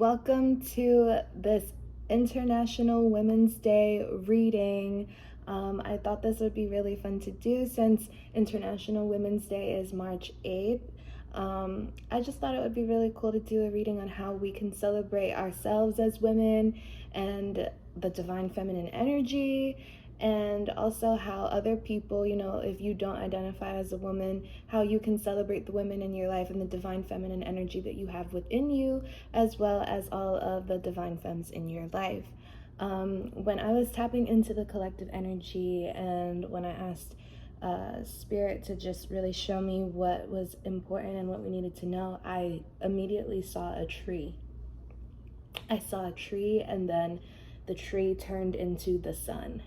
Welcome to this International Women's Day reading. I thought this would be really fun to do since International Women's Day is March 8th. I just thought it would be really cool to do a reading on how we can celebrate ourselves as women and the divine feminine energy, and also how other people, if you don't identify as a woman, how you can celebrate the women in your life and the divine feminine energy that you have within you, as well as all of the divine femmes in your life. When I was tapping into the collective energy and when I asked Spirit to just really show me what was important and what we needed to know, I immediately saw a tree. I saw a tree, and then the tree turned into the sun.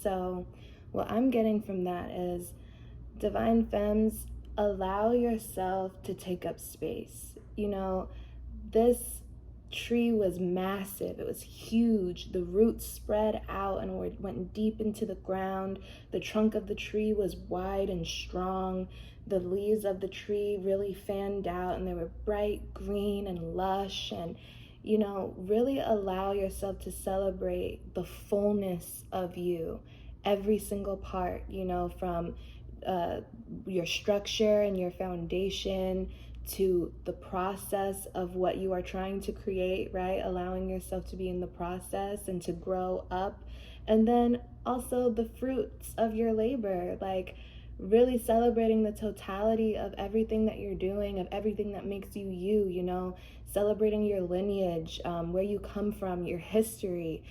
So what I'm getting from that is, divine femmes, allow yourself to take up space. This tree was massive. It was huge. The roots spread out and went deep into the ground. The trunk of the tree was wide and strong. The leaves of the tree really fanned out, and they were bright green and lush. And really allow yourself to celebrate the fullness of you, every single part, from your structure and your foundation to the process of what you are trying to create, right? Allowing yourself to be in the process and to grow up. And then also the fruits of your labor, like really celebrating the totality of everything that you're doing, of everything that makes you you, celebrating your lineage, where you come from, your history,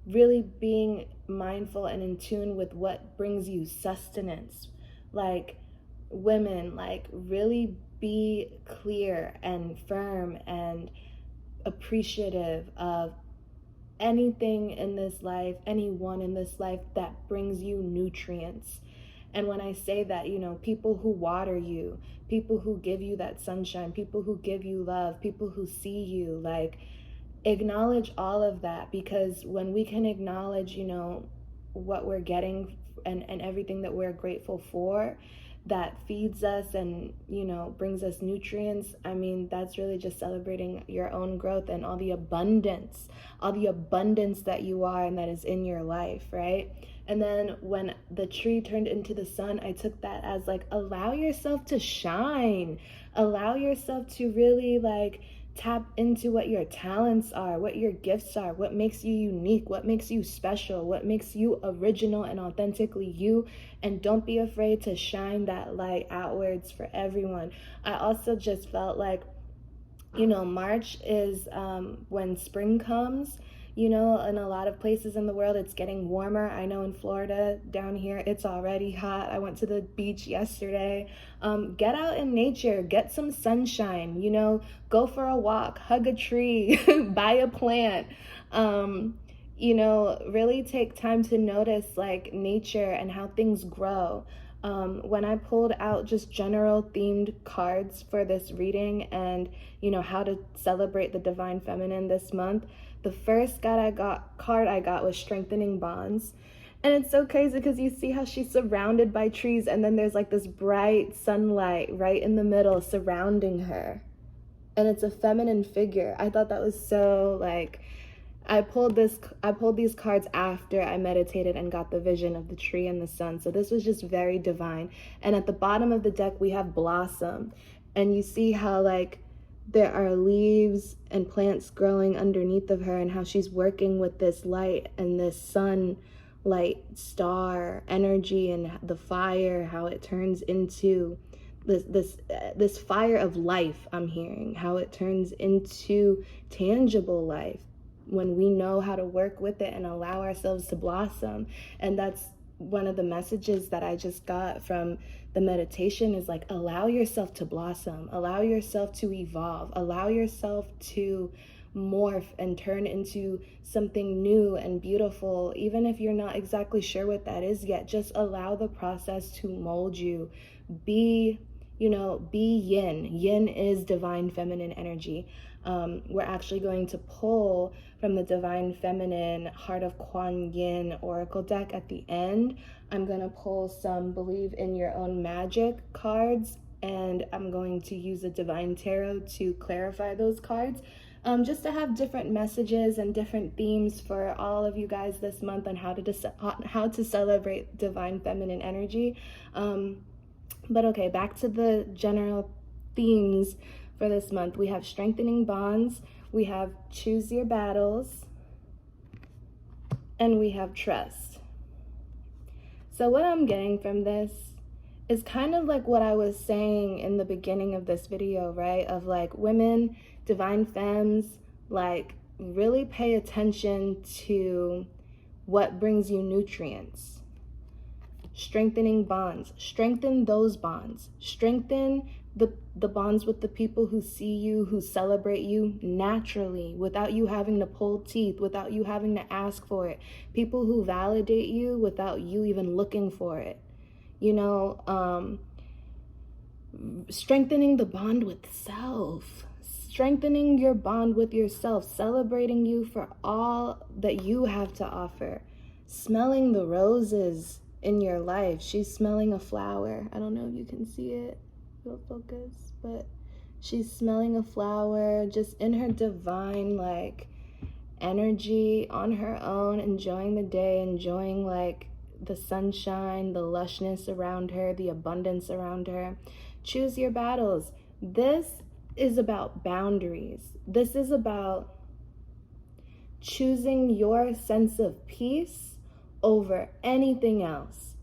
really being mindful and in tune with what brings you sustenance. Like women, really be clear and firm and appreciative of anything in this life, anyone in this life that brings you nutrients. And when I say that, people who water you, people who give you that sunshine, people who give you love, people who see you, acknowledge all of that. Because when we can acknowledge, what we're getting and everything that we're grateful for, that feeds us and, brings us nutrients, that's really just celebrating your own growth and all the abundance that you are and that is in your life, right? And then when the tree turned into the sun, I took that as allow yourself to shine, allow yourself to really tap into what your talents are, what your gifts are, what makes you unique, what makes you special, what makes you original and authentically you. And don't be afraid to shine that light outwards for everyone. I also just felt March is when spring comes. In a lot of places in the world, it's getting warmer. I know in Florida, down here, it's already hot. I went to the beach yesterday. Get out in nature, get some sunshine, go for a walk, hug a tree, buy a plant. Really take time to notice nature and how things grow. When I pulled out just general themed cards for this reading and, how to celebrate the divine feminine this month, the first card I got was strengthening bonds. And it's so crazy because you see how she's surrounded by trees, and then there's this bright sunlight right in the middle surrounding her. And it's a feminine figure. I thought that was so I pulled these cards after I meditated and got the vision of the tree and the sun. So this was just very divine. And at the bottom of the deck, we have blossom. And you see how there are leaves and plants growing underneath of her, and how she's working with this light and this sunlight star energy and the fire, how it turns into this fire of life. I'm hearing how it turns into tangible life when we know how to work with it and allow ourselves to blossom. And that's one of the messages that I just got from the meditation is allow yourself to blossom, allow yourself to evolve, allow yourself to morph and turn into something new and beautiful. Even if you're not exactly sure what that is yet, just allow the process to mold you. Be yin. Yin is divine feminine energy. We're actually going to pull from the Divine Feminine Heart of Kuan Yin Oracle deck at the end. I'm going to pull some Believe in Your Own Magic cards, and I'm going to use the Divine Tarot to clarify those cards. just to have different messages and different themes for all of you guys this month on how to celebrate divine feminine energy. But okay, back to the general themes for this month. We have strengthening bonds, we have choose your battles, and we have trust. So what I'm getting from this is kind of like what I was saying in the beginning of this video, right? Of like, women, divine femmes, like, really pay attention to what brings you nutrients. Strengthening bonds, strengthen those bonds, strengthen the bonds with the people who see you, who celebrate you naturally, without you having to pull teeth, without you having to ask for it. People who validate you without you even looking for it. You know, strengthening the bond with self, strengthening your bond with yourself, celebrating you for all that you have to offer, smelling the roses in your life. She's smelling a flower. I don't know if you can see it, it'll focus, but she's smelling a flower, just in her divine, like, energy on her own, enjoying the day, enjoying, like, the sunshine, the lushness around her, the abundance around her. Choose your battles. This is about boundaries. This is about choosing your sense of peace over anything else.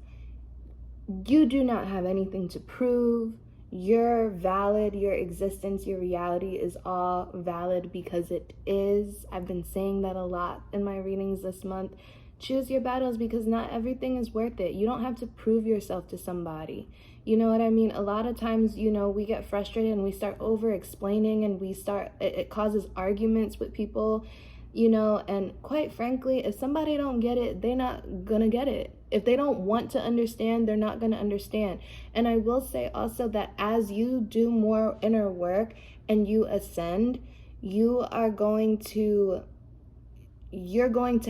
You do not have anything to prove. You're valid. Your existence, your reality is all valid because it is. I've been saying that a lot in my readings this month. Choose your battles, because not everything is worth it. You don't have to prove yourself to somebody. You know what I mean? A lot of times, you know, we get frustrated and we start over explaining, and it causes arguments with people, you know, and quite frankly, if somebody don't get it, they're not gonna get it. If they don't want to understand, they're not gonna understand. And I will say also that as you do more inner work and you ascend, you're going to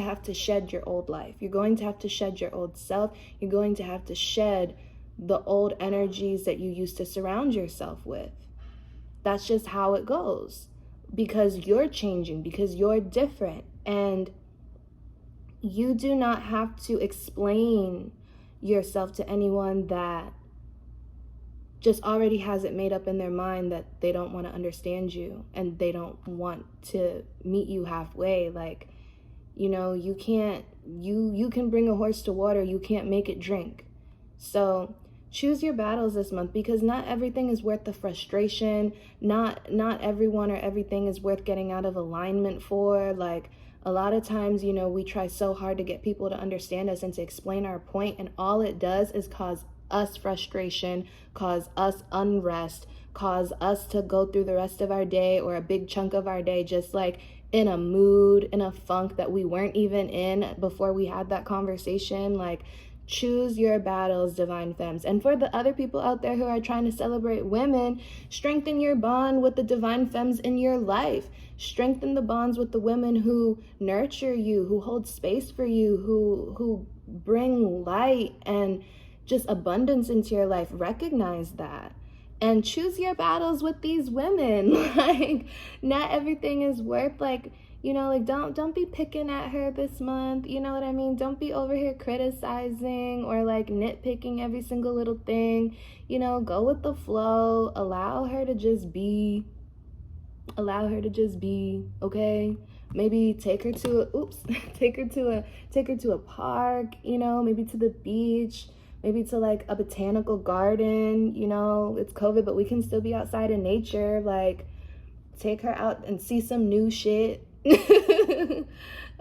have to shed your old life. You're going to have to shed your old self. You're going to have to shed the old energies that you used to surround yourself with. That's just how it goes, because you're changing, because you're different, and you do not have to explain yourself to anyone that just already has it made up in their mind that they don't want to understand you and they don't want to meet you halfway. Like, you know, you can bring a horse to water, you can't make it drink. So choose your battles this month, because not everything is worth the frustration. Not everyone or everything is worth getting out of alignment for. Like, a lot of times, you know, we try so hard to get people to understand us and to explain our point, and all it does is cause us frustration, cause us unrest, cause us to go through the rest of our day, or a big chunk of our day, just like in a mood, in a funk that we weren't even in before we had that conversation. Like, choose your battles, divine femmes. And for the other people out there who are trying to celebrate women, strengthen your bond with the divine femmes in your life. Strengthen the bonds with the women who nurture you, who hold space for you, who bring light and just abundance into your life. Recognize that. And choose your battles with these women. Like, not everything is worth, like, you know, like, don't be picking at her this month. You know what I mean? Don't be over here criticizing or like nitpicking every single little thing. You know, go with the flow. Allow her to just be. Okay? Maybe take her to a park, you know, maybe to the beach, maybe to like a botanical garden. You know, it's COVID, but we can still be outside in nature. Like, take her out and see some new shit.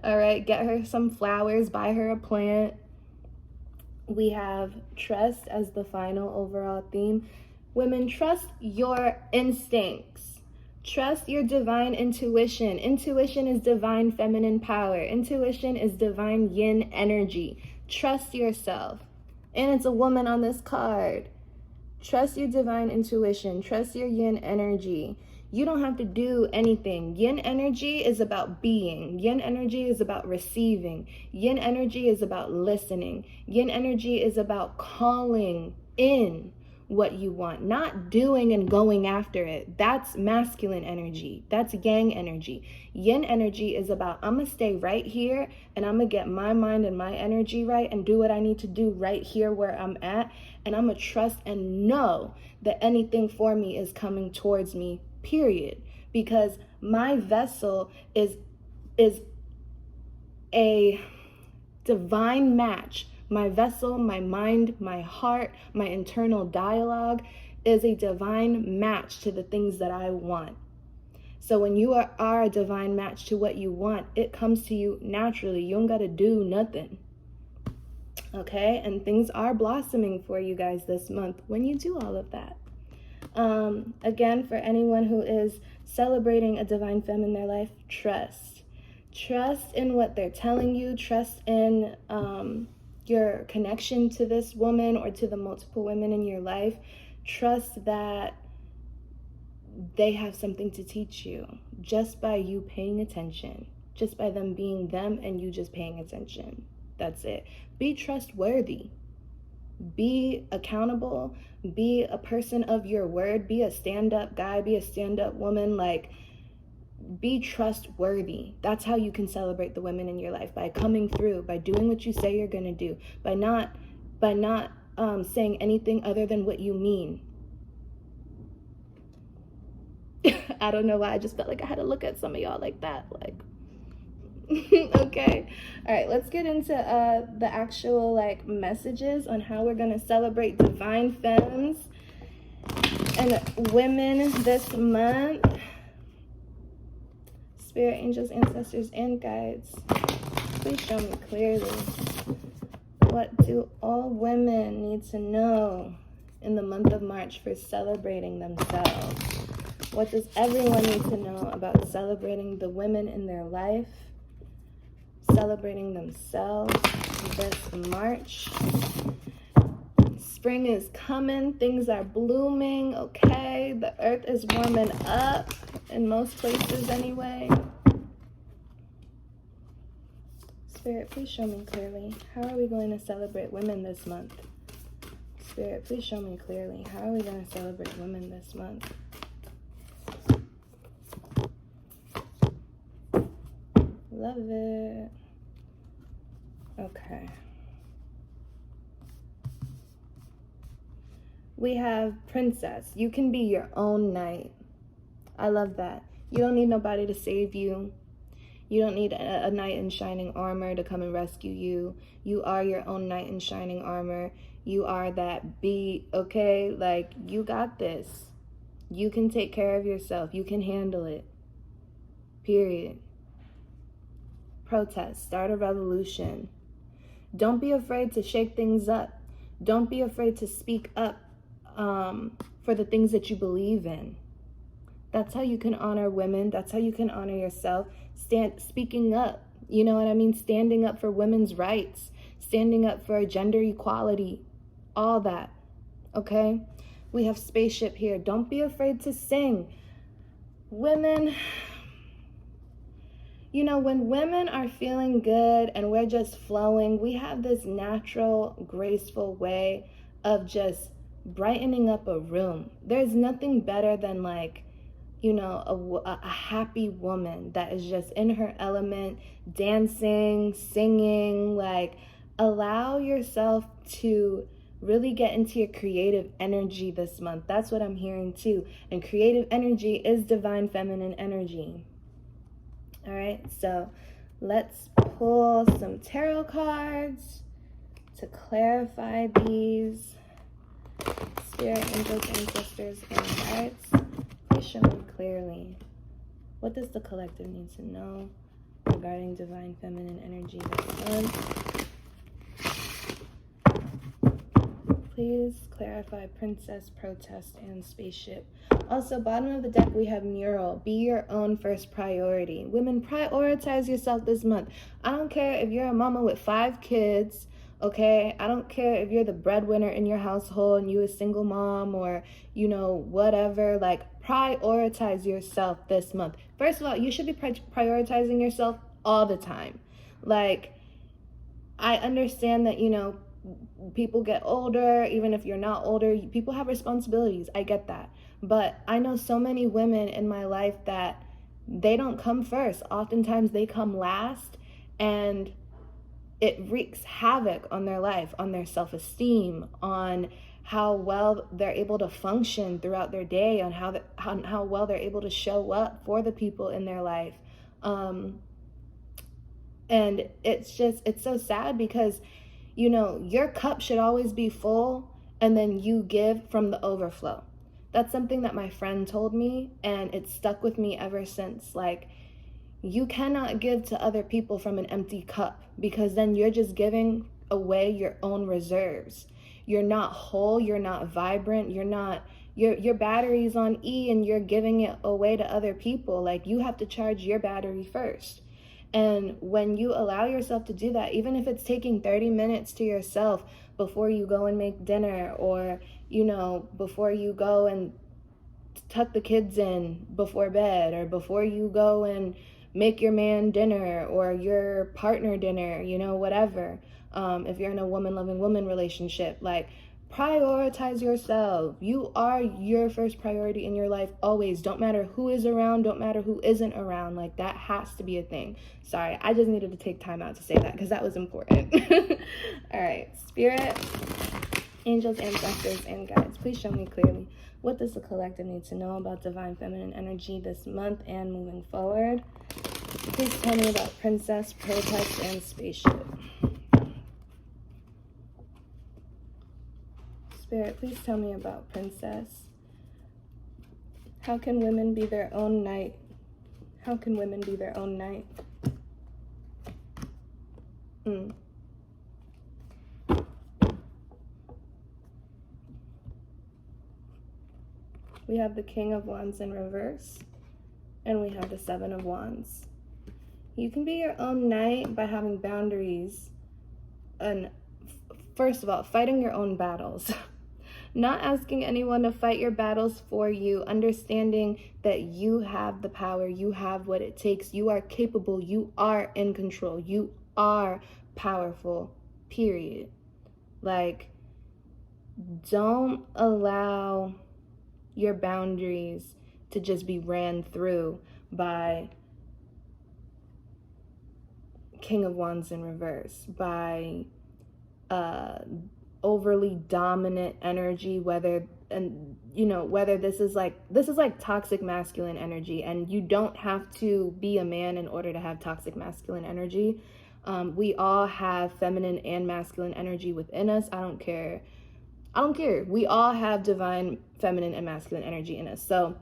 All right, get her some flowers, buy her a plant. We have trust as the final overall theme. Women, trust your instincts. Trust your divine intuition. Intuition is divine feminine power. Intuition is divine yin energy. Trust yourself. And it's a woman on this card. Trust your divine intuition. Trust your yin energy. You don't have to do anything. Yin energy is about being. Yin energy is about receiving. Yin energy is about listening. Yin energy is about calling in what you want, not doing and going after it. That's masculine energy. That's yang energy. Yin energy is about, I'm gonna stay right here and I'm gonna get my mind and my energy right and do what I need to do right here where I'm at, and I'm gonna trust and know that anything for me is coming towards me, period. Because my vessel is a divine match. My vessel, my mind, my heart, my internal dialogue is a divine match to the things that I want. So when you are a divine match to what you want, it comes to you naturally. You don't got to do nothing. Okay? And things are blossoming for you guys this month when you do all of that. Again, for anyone who is celebrating a divine femme in their life, trust. Trust in what they're telling you. Trust in your connection to this woman or to the multiple women in your life. Trust that they have something to teach you just by you paying attention, just by them being them and you just paying attention. That's it. Be trustworthy. Be accountable. Be a person of your word. Be a stand-up guy. Be a stand-up woman. Like, be trustworthy. That's how you can celebrate the women in your life, by coming through, by doing what you say you're going to do, by not saying anything other than what you mean. I don't know why, I just felt like I had to look at some of y'all like that. Like, okay. All right, let's get into the actual like messages on how we're going to celebrate divine femmes and women this month. Spirit, angels, ancestors, and guides, please show me clearly. What do all women need to know in the month of March for celebrating themselves? What does everyone need to know about celebrating the women in their life, celebrating themselves this March? Spring is coming. Things are blooming, okay? The earth is warming up in most places anyway. Spirit, please show me clearly. How are we going to celebrate women this month? Spirit, please show me clearly. How are we going to celebrate women this month? Love it. Okay. We have Princess. You can be your own knight. I love that. You don't need nobody to save you. You don't need a knight in shining armor to come and rescue you. You are your own knight in shining armor. You are that beat, okay? Like, you got this. You can take care of yourself. You can handle it. Period. Protest. Start a revolution. Don't be afraid to shake things up. Don't be afraid to speak up for the things that you believe in. That's how you can honor women. That's how you can honor yourself. Speaking up. You know what I mean? Standing up for women's rights. Standing up for gender equality. All that. Okay? We have Spaceship here. Don't be afraid to sing. Women, you know, when women are feeling good and we're just flowing, we have this natural, graceful way of just brightening up a room. There's nothing better than, like, you know, a happy woman that is just in her element, dancing, singing. Like, allow yourself to really get into your creative energy this month. That's what I'm hearing too. And creative energy is divine feminine energy. All right, so let's pull some tarot cards to clarify these. Spirit, angels, ancestors, and guides, please show me clearly. What does the collective need to know regarding divine feminine energy this month? Please clarify Princess, Protest, and Spaceship. Also, bottom of the deck, we have Mural. Be your own first priority. Women, prioritize yourself this month. I don't care if you're a mama with 5 kids, okay? I don't care if you're the breadwinner in your household and you a single mom or, you know, whatever. Like, prioritize yourself this month. First of all, you should be prioritizing yourself all the time. Like, I understand that, you know, people get older. Even if you're not older, people have responsibilities. I get that. But I know so many women in my life that they don't come first. Oftentimes they come last, and it wreaks havoc on their life, on their self-esteem, on how well they're able to function throughout their day, on how well they're able to show up for the people in their life. And it's so sad because, you know, your cup should always be full, and then you give from the overflow. That's something that my friend told me, and it's stuck with me ever since. Like, you cannot give to other people from an empty cup, because then you're just giving away your own reserves. You're not whole, you're not vibrant, your battery's on E, and you're giving it away to other people. Like, you have to charge your battery first. And when you allow yourself to do that, even if it's taking 30 minutes to yourself before you go and make dinner, or, you know, before you go and tuck the kids in before bed, or before you go and make your man dinner or your partner dinner, you know, whatever. If you're in a woman-loving woman relationship, like, prioritize yourself. You are your first priority in your life always. Don't matter who is around, don't matter who isn't around. Like, that has to be a thing. Sorry, I just needed to take time out to say that because that was important. All right, Spirit, angels, ancestors, and guides, please show me clearly, what does the collective need to know about divine feminine energy this month and moving forward? Please tell me about Princess, Protest, and Spaceship. Spirit, please tell me about Princess. How can women be their own knight? How can women be their own knight? We have the King of Wands in reverse, and we have the Seven of Wands. You can be your own knight by having boundaries, and first of all, fighting your own battles. Not asking anyone to fight your battles for you, understanding that you have the power, you have what it takes, you are capable, you are in control, you are powerful, period. Like, don't allow your boundaries to just be ran through by King of Wands in reverse, by overly dominant energy, whether this is like toxic masculine energy, and you don't have to be a man in order to have toxic masculine energy. We all have feminine and masculine energy within us. I don't care. We all have divine feminine and masculine energy in us. So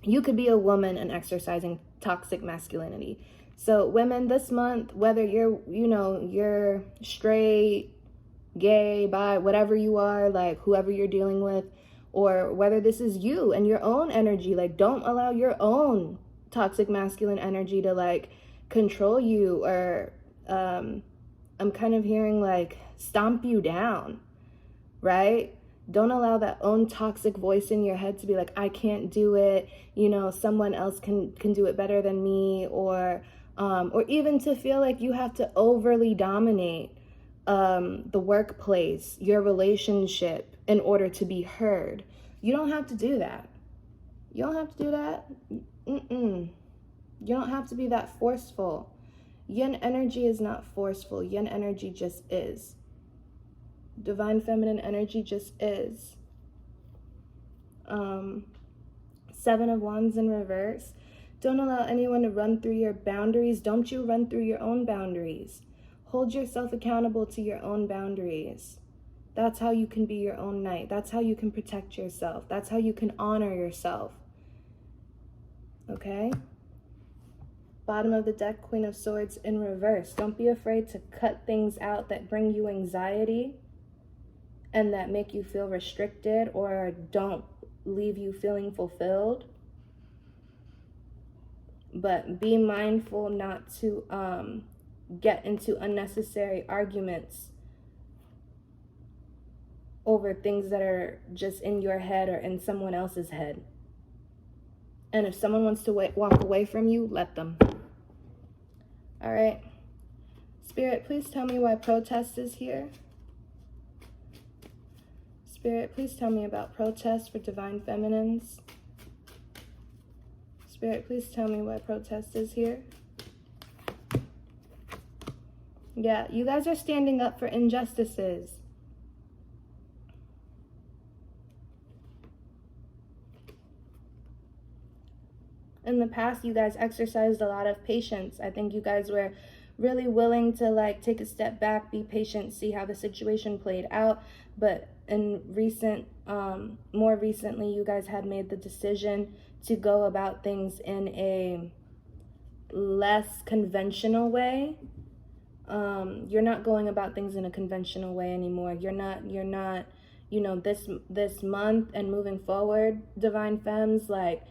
you could be a woman and exercising toxic masculinity. So women, this month, whether you're straight, gay, bi, whatever you are, like whoever you're dealing with, or whether this is you and your own energy, like, don't allow your own toxic masculine energy to like control you, or I'm kind of hearing like stomp you down, right? Don't allow that own toxic voice in your head to be like, I can't do it, someone else can do it better than me, or even to feel like you have to overly dominate the workplace, your relationship, in order to be heard. You don't have to do that. You don't have to do that. You don't have to be that forceful. Yin energy is not forceful. Yin energy just is. Divine feminine energy just is. Seven of Wands in reverse. Don't allow anyone to run through your boundaries. Don't you run through your own boundaries. Hold yourself accountable to your own boundaries. That's how you can be your own knight. That's how you can protect yourself. That's how you can honor yourself. Okay? Bottom of the deck, Queen of Swords in reverse. Don't be afraid to cut things out that bring you anxiety and that make you feel restricted or don't leave you feeling fulfilled. But be mindful not to get into unnecessary arguments over things that are just in your head or in someone else's head. And if someone wants to walk away from you, let them. All right. Spirit, please tell me why Protest is here. Spirit, please tell me about protest for divine feminines. Spirit, please tell me why protest is here. Yeah, you guys are standing up for injustices. In the past, you guys exercised a lot of patience. I think you guys were really willing to like take a step back, be patient, see how the situation played out. But in more recently, you guys had made the decision to go about things in a less conventional way. You're not going about things in a conventional way anymore. You're not, you know, this month and moving forward, divine femmes, like,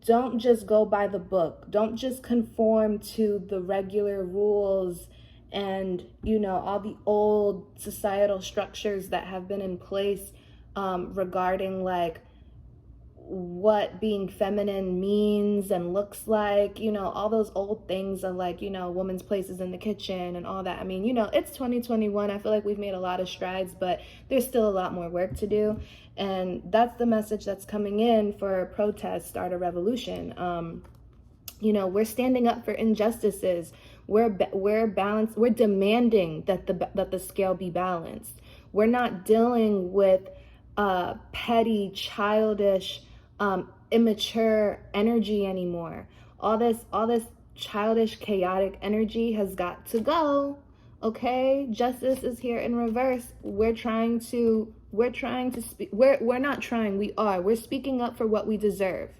don't just go by the book. Don't just conform to the regular rules and, you know, all the old societal structures that have been in place regarding like what being feminine means and looks like, you know, all those old things of like, you know, women's places in the kitchen and all that. I mean, you know, it's 2021. I feel like we've made a lot of strides, but there's still a lot more work to do. And that's the message that's coming in for protest, start a revolution. You know, we're standing up for injustices. We're balanced. We're demanding that the scale be balanced. We're not dealing with petty, childish, immature energy anymore. All this childish, chaotic energy has got to go. Okay, justice is here in reverse. We're trying to speak. We're not trying. We're speaking up for what we deserve.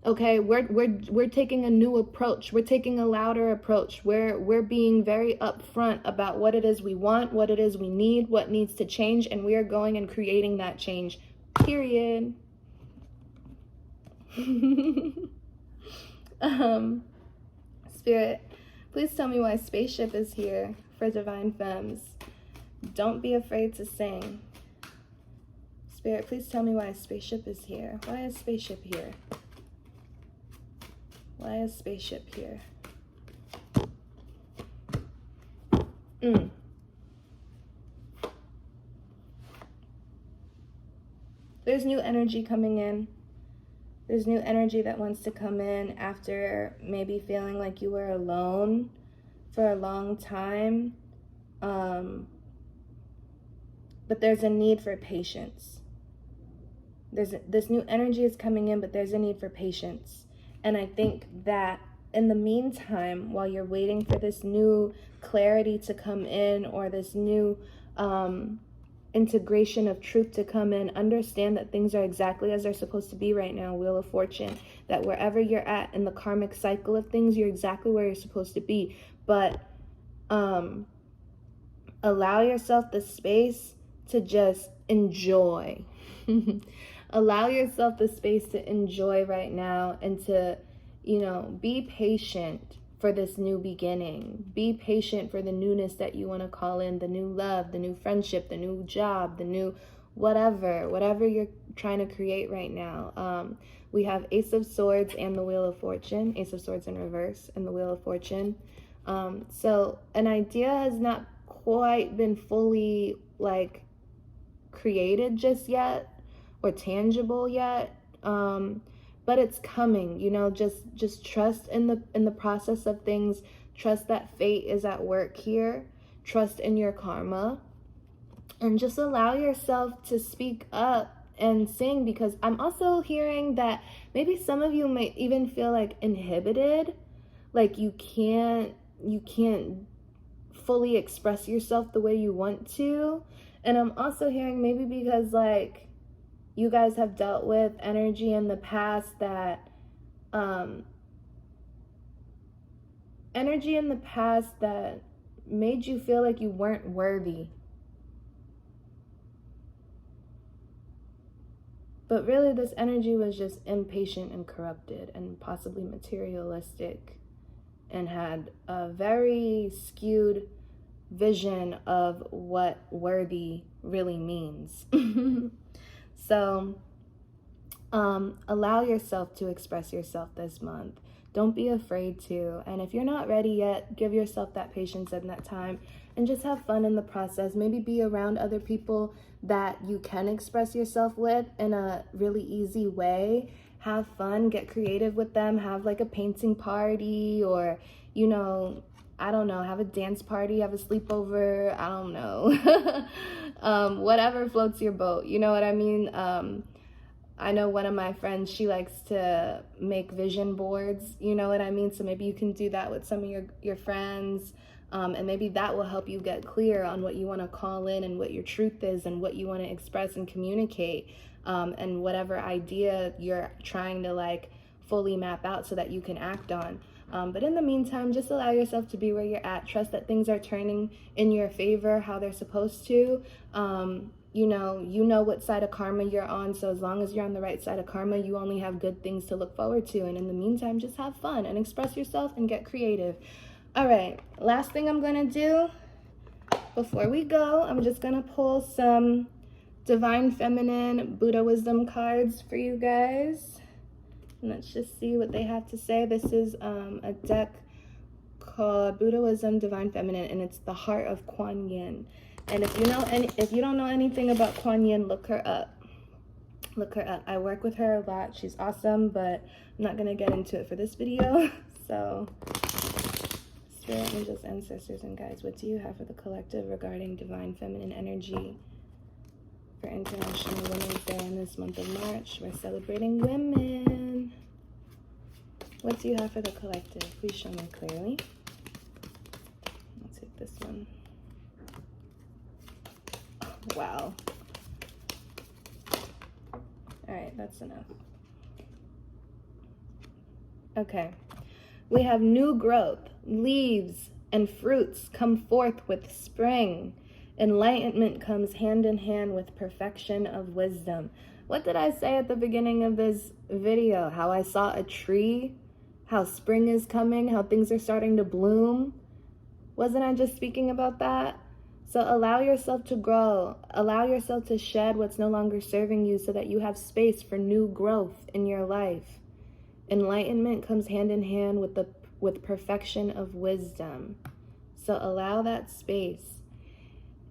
Okay, we're taking a new approach. We're taking a louder approach. We're being very upfront about what it is we want, what it is we need, what needs to change, and we are going and creating that change. Period. Spirit, please tell me why Spaceship is here for divine femmes. Don't be afraid to sing. Spirit, please tell me why Spaceship is here. Why is Spaceship here? Why is Spaceship here? There's new energy coming in. There's new energy that wants to come in after maybe feeling like you were alone for a long time. But there's a need for patience. This new energy is coming in, but there's a need for patience. And I think that in the meantime, while you're waiting for this new clarity to come in or this new integration of truth to come in, understand that things are exactly as they're supposed to be right now, Wheel of Fortune, that wherever you're at in the karmic cycle of things, you're exactly where you're supposed to be. But allow yourself the space to just enjoy. Allow yourself the space to enjoy right now and to, you know, be patient for this new beginning. Be patient for the newness that you want to call in, the new love, the new friendship, the new job, the new whatever you're trying to create right now. We have Ace of Swords and the Wheel of Fortune, Ace of Swords in reverse and the Wheel of Fortune. So an idea has not quite been fully like created just yet or tangible yet, but it's coming. You know, just trust in the process of things. Trust that fate is at work here. Trust in your karma, and just allow yourself to speak up and sing, because I'm also hearing that maybe some of you might even feel like inhibited, like you can't fully express yourself the way you want to. And I'm also hearing maybe because like you guys have dealt with energy in the past that made you feel like you weren't worthy. But really this energy was just impatient and corrupted and possibly materialistic and had a very skewed vision of what worthy really means. So allow yourself to express yourself this month. Don't be afraid to. And if you're not ready yet, give yourself that patience and that time and just have fun in the process. Maybe be around other people that you can express yourself with in a really easy way. Have fun, get creative with them, have like a painting party, or, you know, I don't know, have a dance party, have a sleepover, I don't know. Whatever floats your boat, you know what I mean? I know one of my friends, she likes to make vision boards, you know what I mean? So maybe you can do that with some of your friends, and maybe that will help you get clear on what you want to call in and what your truth is and what you want to express and communicate, and whatever idea you're trying to like fully map out so that you can act on. But in the meantime, just allow yourself to be where you're at. Trust that things are turning in your favor how they're supposed to. You know what side of karma you're on. So as long as you're on the right side of karma, you only have good things to look forward to. And in the meantime, just have fun and express yourself and get creative. All right, last thing I'm going to do before we go, I'm just going to pull some Divine Feminine Buddha Wisdom cards for you guys. And let's just see what they have to say. This is a deck called Buddha Wisdom Divine Feminine, and it's the Heart of Kuan Yin. And if you don't know anything about Kuan Yin, look her up. Look her up. I work with her a lot. She's awesome, but I'm not gonna get into it for this video. So, Spirit, Angels, Ancestors, and Guides, what do you have for the collective regarding Divine Feminine energy for International Women's Day in this month of March? We're celebrating women. What do you have for the collective? Please show me clearly. I'll take this one. Oh, wow. All right, that's enough. Okay. We have new growth, leaves and fruits come forth with spring. Enlightenment comes hand in hand with perfection of wisdom. What did I say at the beginning of this video? How I saw a tree, how spring is coming, how things are starting to bloom. Wasn't I just speaking about that? So allow yourself to grow. Allow yourself to shed what's no longer serving you so that you have space for new growth in your life. Enlightenment comes hand in hand with perfection of wisdom. So allow that space.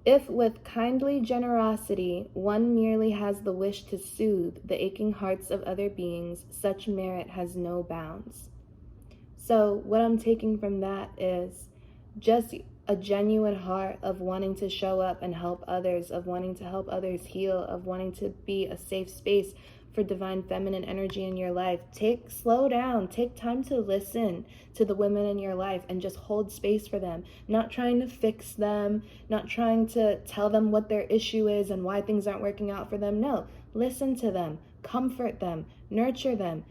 If with kindly generosity one merely has the wish to soothe the aching hearts of other beings, such merit has no bounds. So what I'm taking from that is just a genuine heart of wanting to show up and help others, of wanting to help others heal, of wanting to be a safe space for divine feminine energy in your life. Slow down, take time to listen to the women in your life and just hold space for them. Not trying to fix them, not trying to tell them what their issue is and why things aren't working out for them. No, listen to them, comfort them, nurture them,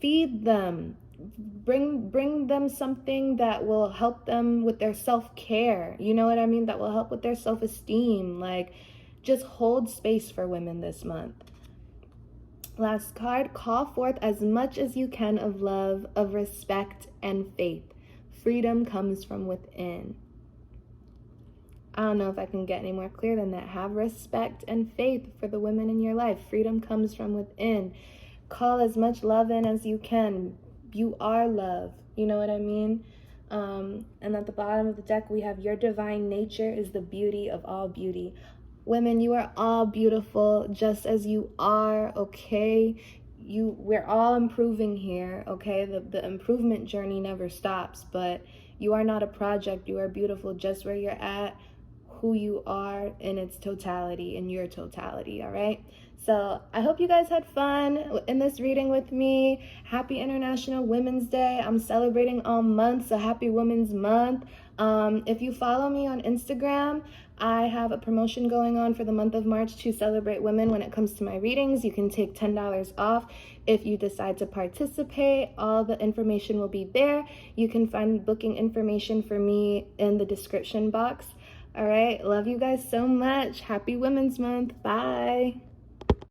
feed them. Bring them something that will help them with their self-care, you know what I mean? That will help with their self-esteem. Like, just hold space for women this month. Last card, call forth as much as you can of love, of respect, and faith. Freedom comes from within. I don't know if I can get any more clear than that. Have respect and faith for the women in your life. Freedom comes from within. Call as much love in as you can. You are love, you know what I mean? And at the bottom of the deck, we have your divine nature is the beauty of all beauty. Women, you are all beautiful just as you are, okay? We're all improving here, okay? The improvement journey never stops, but you are not a project. You are beautiful just where you're at, who you are in its totality, in your totality, all right? So I hope you guys had fun in this reading with me. Happy International Women's Day. I'm celebrating all month, so happy Women's Month. If you follow me on Instagram, I have a promotion going on for the month of March to celebrate women when it comes to my readings. You can take $10 off if you decide to participate. All the information will be there. You can find booking information for me in the description box. All right, love you guys so much. Happy Women's Month. Bye.